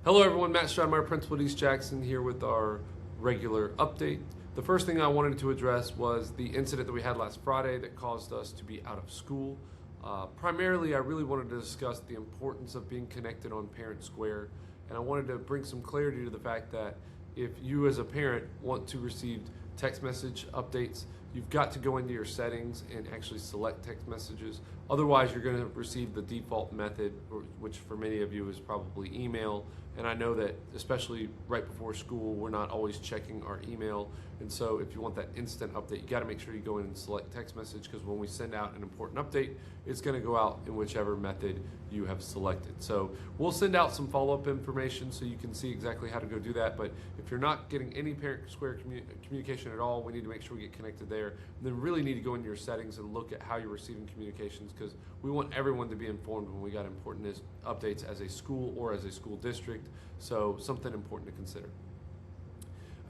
Hello everyone, Matt Stradmeyer, Principal at East Jackson here with our regular update. The first thing I wanted to address was the incident that we had last Friday that caused us to be out of school. Primarily, I really wanted to discuss the importance of being connected on Parent Square, and I wanted to bring some clarity to the fact that if you as a parent want to receive text message updates, you've got to go into your settings and actually select text messages. Otherwise, you're going to receive the default method, which for many of you is probably email. And I know that especially right before school, we're not always checking our email. And so if you want that instant update, you got to make sure you go in and select text message, because when we send out an important update, it's going to go out in whichever method you have selected. So we'll send out some follow-up information so you can see exactly how to go do that. But if you're not getting any Parent Square communication at all, we need to make sure we get connected there. And then really need to go into your settings and look at how you're receiving communications, because we want everyone to be informed when we got important updates as a school or as a school district. So something important to consider.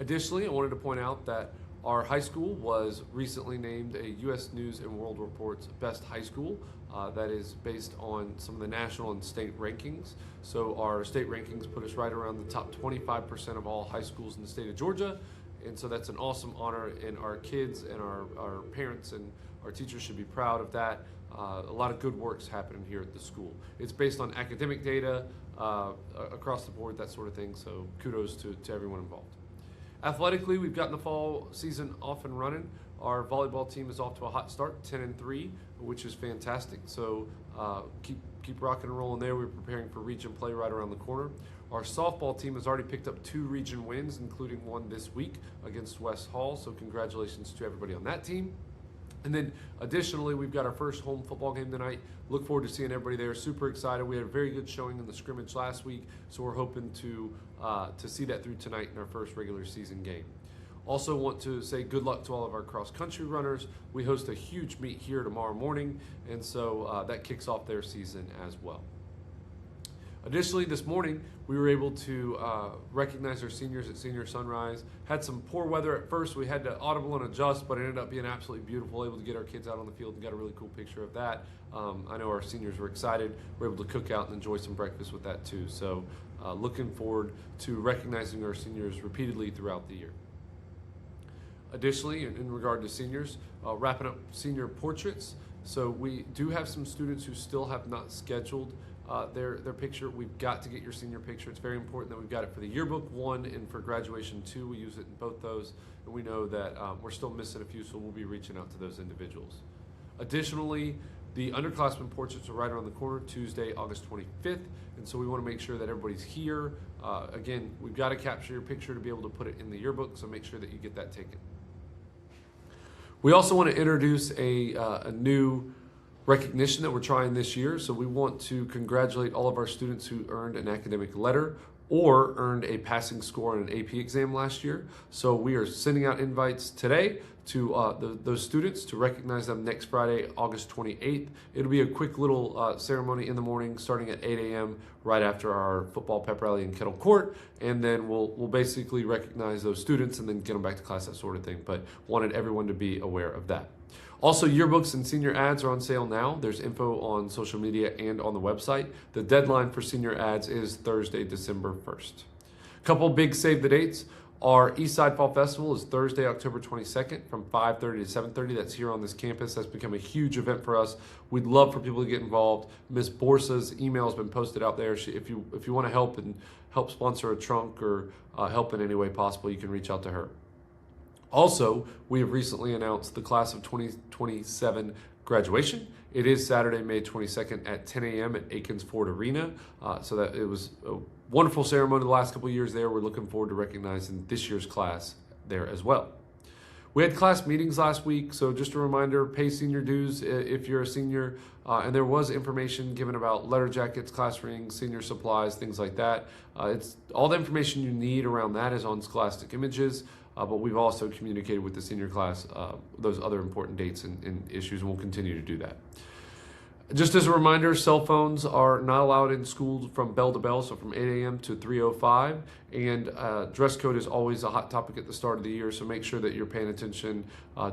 Additionally, I wanted to point out that our high school was recently named a U.S. News and World Report's best high school. That is based on some of the national and state rankings. So our state rankings put us right around the top 25% of all high schools in the state of Georgia. And so that's an awesome honor, and our kids and our parents and our teachers should be proud of that. A lot of good work's happening here at the school. It's based on academic data across the board, that sort of thing. So kudos to everyone involved. Athletically, we've gotten the fall season off and running. Our volleyball team is off to a hot start, 10-3, which is fantastic. So keep rocking and rolling there. We're preparing for region play right around the corner. Our softball team has already picked up 2 region wins, including one this week against West Hall. So congratulations to everybody on that team. And then additionally, we've got our first home football game tonight. Look forward to seeing everybody there. Super excited. We had a very good showing in the scrimmage last week, so we're hoping to see that through tonight in our first regular season game. Also want to say good luck to all of our cross-country runners. We host a huge meet here tomorrow morning, and so that kicks off their season as well. Additionally, this morning, we were able to recognize our seniors at Senior Sunrise. Had some poor weather at first. We had to audible and adjust, but it ended up being absolutely beautiful. Able to get our kids out on the field and got a really cool picture of that. I know our seniors were excited. We were able to cook out and enjoy some breakfast with that too. So looking forward to recognizing our seniors repeatedly throughout the year. Additionally, in regard to seniors, wrapping up senior portraits. So we do have some students who still have not scheduled their picture. We've got to get your senior picture. It's very important that we've got it for the yearbook 1 and for graduation 2. We use it in both those, and we know that we're still missing a few, so we'll be reaching out to those individuals. Additionally, the underclassmen portraits are right around the corner, Tuesday, August 25th, and so we want to make sure that everybody's here. Again, we've got to capture your picture to be able to put it in the yearbook, so make sure that you get that taken. We also want to introduce a new recognition that we're trying this year. So we want to congratulate all of our students who earned an academic letter or earned a passing score on an AP exam last year. So we are sending out invites today to those students to recognize them next Friday, August 28th. It'll be a quick little ceremony in the morning starting at 8 a.m. right after our football pep rally in Kettle Court. And then we'll basically recognize those students and then get them back to class, that sort of thing. But wanted everyone to be aware of that. Also, yearbooks and senior ads are on sale now. There's info on social media and on the website. The deadline for senior ads is Thursday, December 1st. A couple big save the dates. Our Eastside Fall Festival is Thursday, October 22nd from 5:30 to 7:30. That's here on this campus. That's become a huge event for us. We'd love for people to get involved. Ms. Borsa's email has been posted out there. If you want to help sponsor a trunk or help in any way possible, you can reach out to her. Also, we have recently announced the class of 2027 graduation. It is Saturday, May 22nd at 10 a.m. at Aikens Ford Arena. So that it was a wonderful ceremony the last couple of years there. We're looking forward to recognizing this year's class there as well. We had class meetings last week, so just a reminder, pay senior dues if you're a senior. And there was information given about letter jackets, class rings, senior supplies, things like that. It's all the information you need around that is on Scholastic Images. But we've also communicated with the senior class those other important dates and issues, and we'll continue to do that. Just as a reminder, cell phones are not allowed in school from bell to bell, so from 8 a.m. to 3:05. And dress code is always a hot topic at the start of the year, so make sure that you're paying attention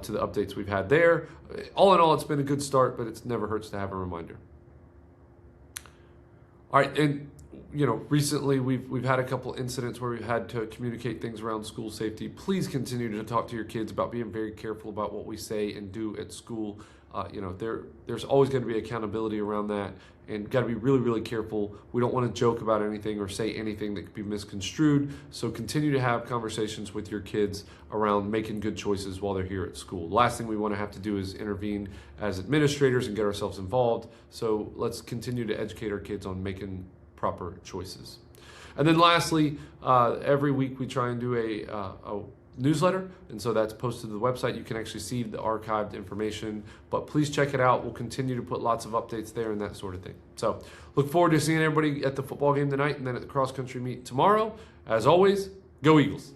to the updates we've had there. All in all, it's been a good start, but it never hurts to have a reminder. All right, and recently we've had a couple incidents where we've had to communicate things around school safety. Please continue to talk to your kids about being very careful about what we say and do at school. There's always going to be accountability around that, and got to be really, really careful. We don't want to joke about anything or say anything that could be misconstrued. So continue to have conversations with your kids around making good choices while they're here at school. The last thing we want to have to do is intervene as administrators and get ourselves involved. So let's continue to educate our kids on making proper choices. And then lastly, every week we try and do a newsletter, and so that's posted to the website. You can actually see the archived information, but please check it out. We'll continue to put lots of updates there and that sort of thing. So look forward to seeing everybody at the football game tonight and then at the cross country meet tomorrow. As always, go Eagles.